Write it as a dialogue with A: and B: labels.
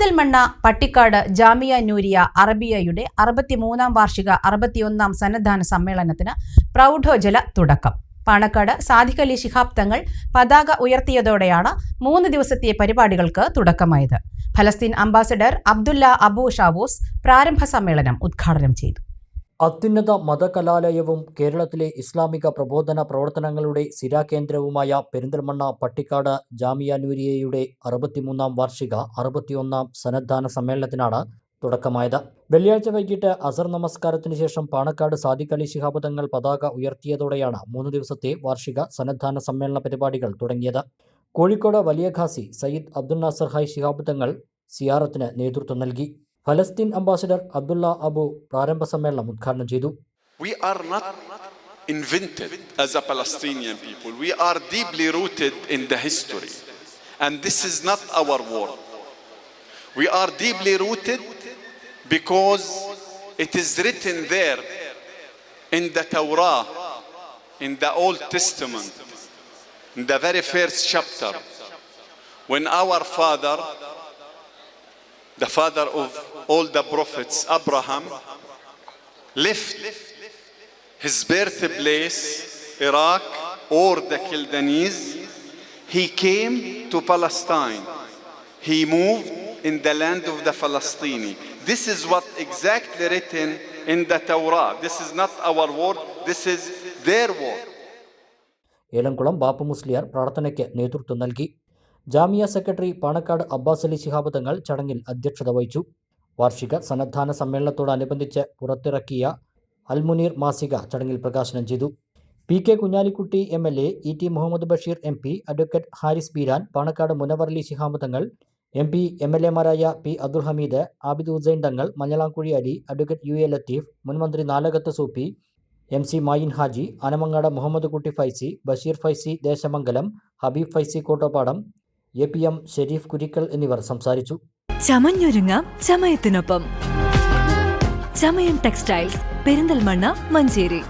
A: പെരിന്തൽമണ്ണ പട്ടിക്കാട് ജാമിയ നൂരിയ അറബിയയുടെ 63-ാം വാർഷിക 61-ാം സന്നദ്ധാന സമ്മേളനത്തിന് പ്രൗഢോജ്വല തുടക്കം. പാണക്കാട് സാദിഖ് അലി ശിഹാബ് തങ്ങൾ പതാക ഉയർത്തിയതോടെയാണ് 3 ദിവസത്തെ പരിപാടികൾക്ക് തുടക്കമായത്. ഫലസ്തീൻ അംബാസഡർ അബ്ദുല്ല അബു ഷാവൂസ് പ്രാരംഭ സമ്മേളനം ഉദ്ഘാടനം ചെയ്തു.
B: അത്യുന്നത മതകലാലയവും കേരളത്തിലെ ഇസ്ലാമിക പ്രബോധന പ്രവർത്തനങ്ങളുടെ സ്ഥിരാകേന്ദ്രവുമായ പെരിന്തൽമണ്ണ പട്ടിക്കാട് ജാമിയ നൂരിയയുടെ 63-ാം വാർഷിക 61-ാം സന്നദ്ധാന സമ്മേളനത്തിനാണ് തുടക്കമായത്. വെള്ളിയാഴ്ച വൈകിട്ട് അസർ നമസ്കാരത്തിന് ശേഷം പാണക്കാട് സാദിഖ് അലി ശിഹാബ് തങ്ങൾ പതാക ഉയർത്തിയതോടെയാണ് 3 ദിവസത്തെ വാർഷിക സന്നദ്ധാന സമ്മേളന പരിപാടികൾ തുടങ്ങിയത്. കോഴിക്കോട് വലിയ ഖാസി സയ്യിദ് അബ്ദുൽ നാസർ ഹായ് ശിഹാബ് തങ്ങൾ സിയാറത്തിന് നേതൃത്വം നൽകി. ഫലസ്തീൻ അംബാസഡർ അബ്ദുല്ല അബു പ്രാരംഭ സമ്മേളനം ഉദ്ഘാടനം ചെയ്തു.
C: We are not invented as a Palestinian people. We are deeply rooted in the history. And this is not our war. We are deeply rooted because it is written there in the Torah, in the Old Testament, in the very first chapter, when our father, the father of all the prophets, Abraham, left his birthplace, Iraq, or the Chaldeans. He came to Palestine. He moved in the land of the Palestinians. This is what exactly written in the Torah. This is not our word, this is their word.
B: Elamkulam Bapu Musliyar പ്രാർത്ഥനയ്ക്ക് നേതൃത്വം നൽകി. Jamia secretary Panakkad Abbas Ali Shihab തങ്ങൾ ചടങ്ങിൽ അധ്യക്ഷത വഹിച്ചു. വാർഷിക സന്നദ്ധാന സമ്മേളനത്തോടനുബന്ധിച്ച് പുറത്തിറക്കിയ അൽമുനീർ മാസിക ചടങ്ങിൽ പ്രകാശനം ചെയ്തു. P K Kunhalikutty MLA, ET Muhammad Basheer MP, advocate Haris Beeran, Panakkad Munavvar Ali Shihab Thangal MP, MLA മാരായ P Abdul Hameed, Abid Hussain Thangal, Manjalamkuzhi Ali, advocate UA Latheef, മുൻമന്ത്രി നാലകത്ത് സൂപ്പി, MC മായിൻ ഹാജി, ആനമങ്ങാട് മുഹമ്മദ് കുട്ടി ഫൈസി, ബഷീർ ഫൈസി ദേശമംഗലം, ഹബീബ് ഫൈസി കോട്ടപ്പാടം, APM ഷെരീഫ് കുരിക്കൽ എന്നിവർ സംസാരിച്ചു.
D: ചമഞ്ഞൊരുങ്ങാം ചമയത്തിനൊപ്പം. ചമയം ടെക്സ്റ്റൈൽസ്, പെരിന്തൽമണ്ണ, മഞ്ചേരി.